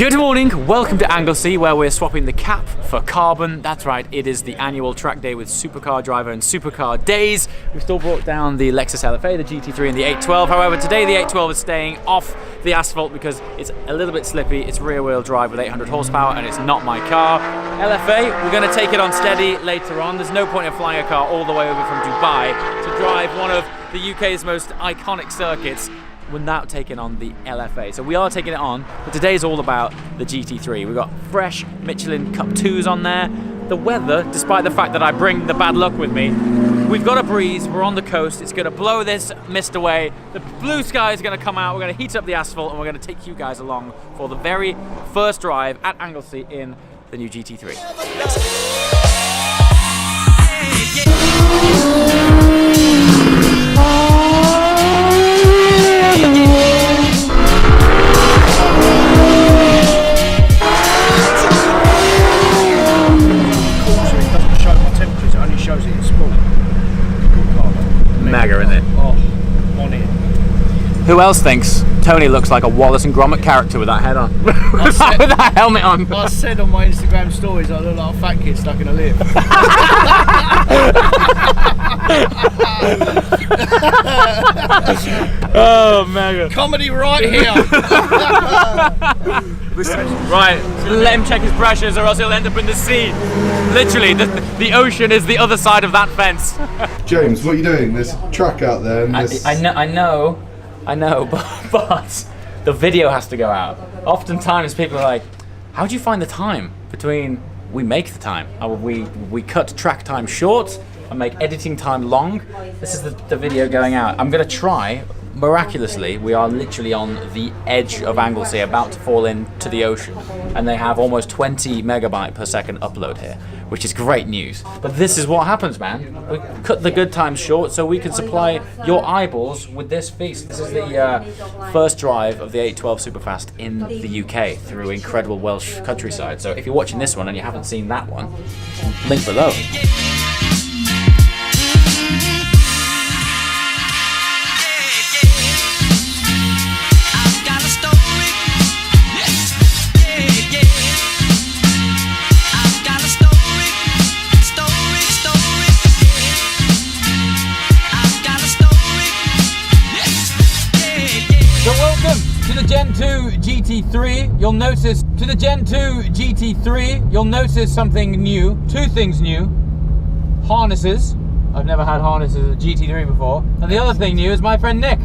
Good morning, welcome to Anglesey, where we're swapping the cap for carbon. That's right, it is the annual track day with Supercar Driver and Supercar Days. We've still brought down the Lexus LFA, the GT3 and the 812. However, today the 812 is staying off the asphalt because it's a little bit slippy. It's rear wheel drive with 800 horsepower and it's not my car. LFA, we're going to take it on steady later on. There's no point in flying a car all the way over from Dubai to drive one of the UK's most iconic circuits without taking on the LFA. So we are taking it on, but today's all about the GT3. We've got fresh Michelin Cup 2s on there. The weather, despite the fact that I bring the bad luck with me, we've got a breeze, we're on the coast, it's gonna blow this mist away, the blue sky is gonna come out, we're gonna heat up the asphalt, and we're gonna take you guys along for the very first drive at Anglesey in the new GT3. Mega, isn't it? Oh, on it. Who else thinks Tony looks like a Wallace and Gromit character with that head on? with that helmet on? I said on my Instagram stories I look like a fat kid stuck in a lift. Oh, mega. Comedy right here. Right, so let him check his pressures or else he'll end up in the sea. Literally, the ocean is the other side of that fence. James, what are you doing? There's a track out there. And I know, but the video has to go out. Oftentimes people are like, how do you find the time between we make the time? We cut track time short and make editing time long. This is the video going out. I'm gonna try. Miraculously, we are literally on the edge of Anglesey, about to fall into the ocean, and they have almost 20 megabyte per second upload here, which is great news. But this is what happens, man. We cut the good times short so we can supply your eyeballs with this feast. This is the first drive of the 812 Superfast in the UK through incredible Welsh countryside. So if you're watching this one and you haven't seen that one, link below. Gen 2 GT3, you'll notice something new, two things new. Harnesses. I've never had harnesses at GT3 before. And the other thing new is my friend Nick.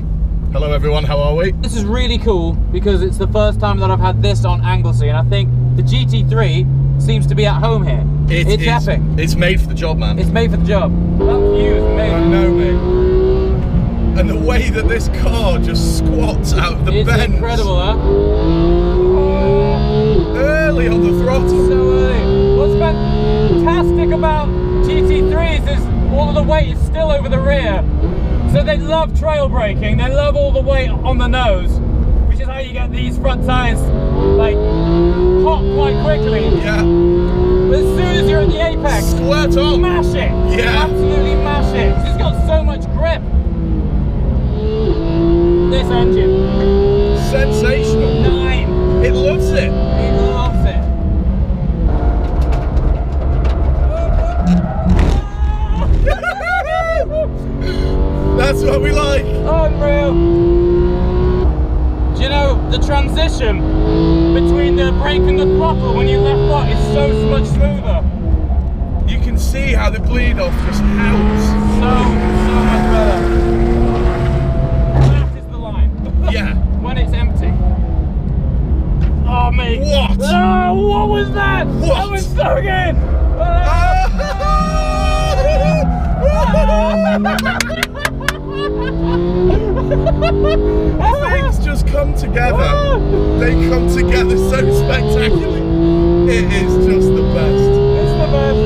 Hello everyone, how are we? This is really cool because it's the first time that I've had this on Anglesey, and I think the GT3 seems to be at home here. It's epic. It's made for the job, man. It's made for the job. That view is made. I know, mate. And the way that this car just squats out of the bends. It's incredible, huh? Early on the throttle. So early. What's fantastic about GT3s is all of the weight is still over the rear. So they love trail braking, they love all the weight on the nose, which is how you get these front tires like hot quite quickly. Yeah. But as soon as you're at the apex, squirt on. Mash it. Yeah. Absolutely mash it. It's got so much grip. This engine. Sensational. 9. It loves it. It loves it. That's what we like. Unreal. Do you know, the transition between the brake and the throttle when you left foot is so much smoother. You can see how the bleed off just howls. So much better. Yeah. When it's empty. Oh, mate. What? Oh, what was that? What? That was so good. Things just come together. They come together so spectacularly. It is just the best. It's the best.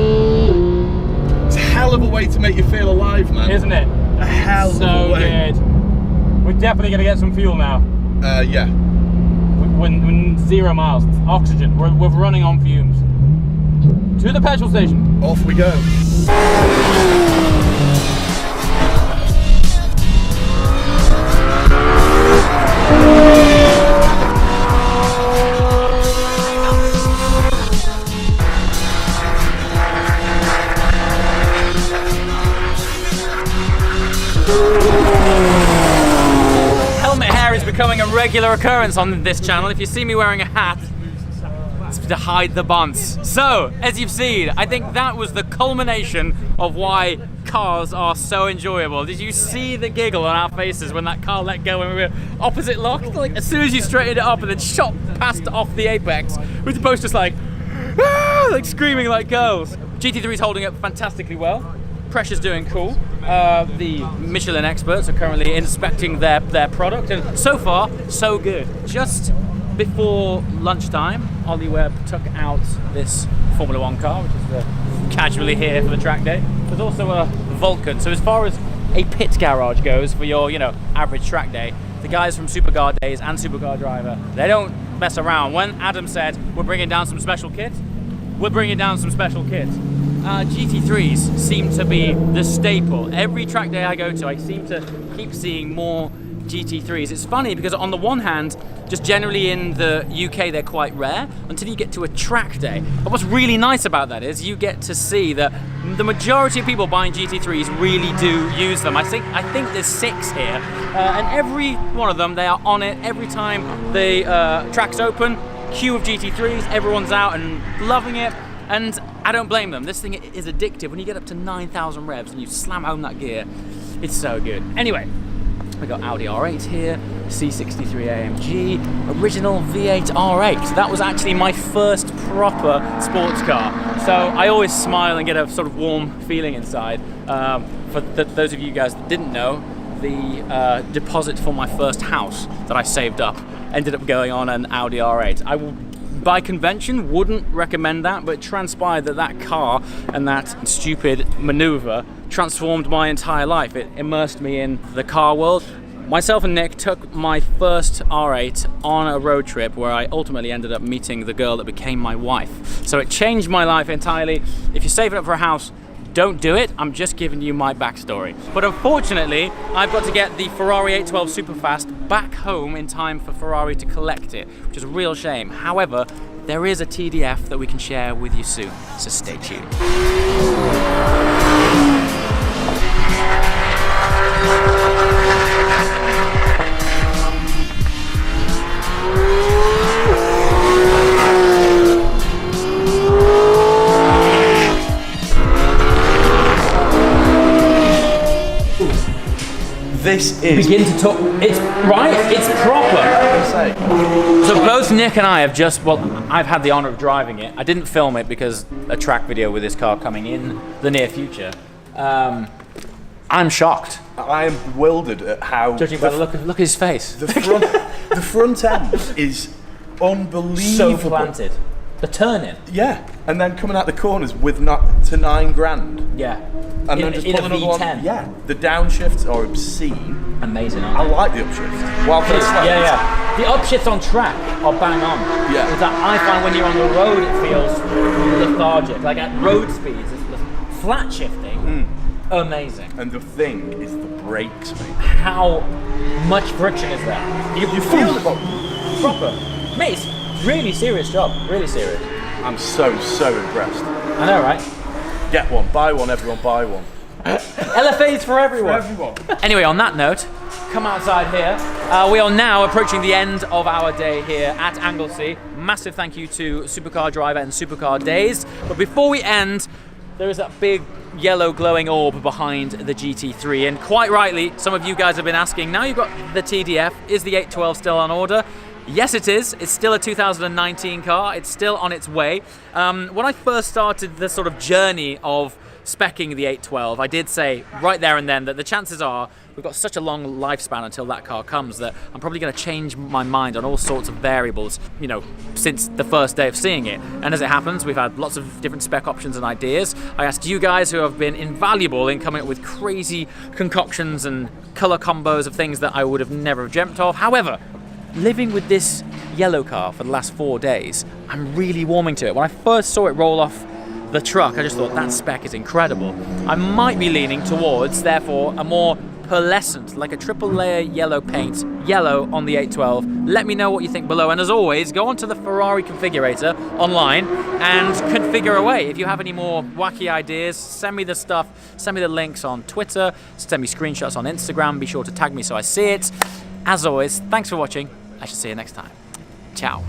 It's a hell of a way to make you feel alive, man. Isn't it? A hell of a way. So good. We're definitely going to get some fuel now. Yeah. When 0 miles, oxygen. We're running on fumes. To the petrol station. Off we go. becoming a regular occurrence on this channel. If you see me wearing a hat, it's to hide the bonds. So, as you've seen, I think that was the culmination of why cars are so enjoyable. Did you see the giggle on our faces when that car let go and we were opposite locked? Like, as soon as you straightened it up and then shot past off the apex, we were both just like, ah, like screaming like girls. GT3 is holding up fantastically well. Pressure's doing cool. The Michelin experts are currently inspecting their product, and so far, so good. Just before lunchtime, Ollie Webb took out this Formula One car, which is casually here for the track day. There's also a Vulcan. So as far as a pit garage goes for your, average track day, the guys from Supercar Days and Supercar Driver, they don't mess around. When Adam said we're bringing down some special kit, we're bringing down some special kit. GT3s seem to be the staple. Every track day I go to, I seem to keep seeing more GT3s. It's funny because on the one hand, just generally in the UK they're quite rare until you get to a track day. But what's really nice about that is you get to see that the majority of people buying GT3s really do use them. I think there's 6 here, and every one of them, they are on it every time the track's open. Queue of GT3s, everyone's out and loving it. And I don't blame them. This thing is addictive. When you get up to 9,000 revs and you slam home that gear, it's so good. Anyway, we got Audi R8 here, C63 AMG, original V8 R8. That was actually my first proper sports car. So I always smile and get a sort of warm feeling inside. For those of you guys that didn't know, the deposit for my first house that I saved up ended up going on an Audi R8. I will, by convention, wouldn't recommend that, but it transpired that car and that stupid maneuver transformed my entire life. It immersed me in the car world. Myself and Nick took my first R8 on a road trip where I ultimately ended up meeting the girl that became my wife. So it changed my life entirely. If you're saving up for a house, don't do it. I'm just giving you my backstory. But unfortunately, I've got to get the Ferrari 812 Superfast back home in time for Ferrari to collect it, which is a real shame. However, there is a TDF that we can share with you soon, so stay tuned. This is... Begin to talk. It's right. It's proper. So both Nick and I have just, well, I've had the honor of driving it. I didn't film it because a track video with this car coming in the near future. I'm shocked. I am bewildered at how... Judging by the look at his face. The front end is unbelievable. So planted. The turn-in. Yeah, and then coming out the corners with not to $9,000. Yeah. And then just in pull a another V10. one. Yeah, the downshifts are obscene. Amazing, I aren't they? like the upshift. While for the slopes, Yeah. The upshifts on track are bang on. Yeah. Is that I find when you're on the road it feels lethargic. Like at road speeds, it's flat shifting. Amazing. And the thing is the brakes, mate. How much friction is there? You feel it proper. Mate, it's really serious job. Really serious. I'm so impressed. I know, right? Get one, buy one, everyone buy one. LFAs for everyone. Anyway, on that note, come outside here. We are now approaching the end of our day here at Anglesey. Massive thank you to Supercar Driver and Supercar Days. But before we end, there is that big yellow glowing orb behind the GT3, and quite rightly, some of you guys have been asking, now you've got the TDF, is the 812 still on order? Yes, it is. It's still a 2019 car. It's still on its way. When I first started the sort of journey of speccing the 812, I did say right there and then that the chances are we've got such a long lifespan until that car comes that I'm probably going to change my mind on all sorts of variables, since the first day of seeing it. And as it happens, we've had lots of different spec options and ideas. I asked you guys who have been invaluable in coming up with crazy concoctions and color combos of things that I would have never dreamt of. However, living with this yellow car for the last 4 days, I'm really warming to it. When I first saw it roll off the truck, I just thought that spec is incredible. I might be leaning towards, therefore, a more pearlescent, like a triple layer yellow paint, yellow on the 812. Let me know what you think below, and as always, go onto the Ferrari configurator online and configure away. If you have any more wacky ideas, send me the stuff, send me the links on Twitter, send me screenshots on Instagram, be sure to tag me so I see it. As always, thanks for watching. I shall see you next time. Ciao.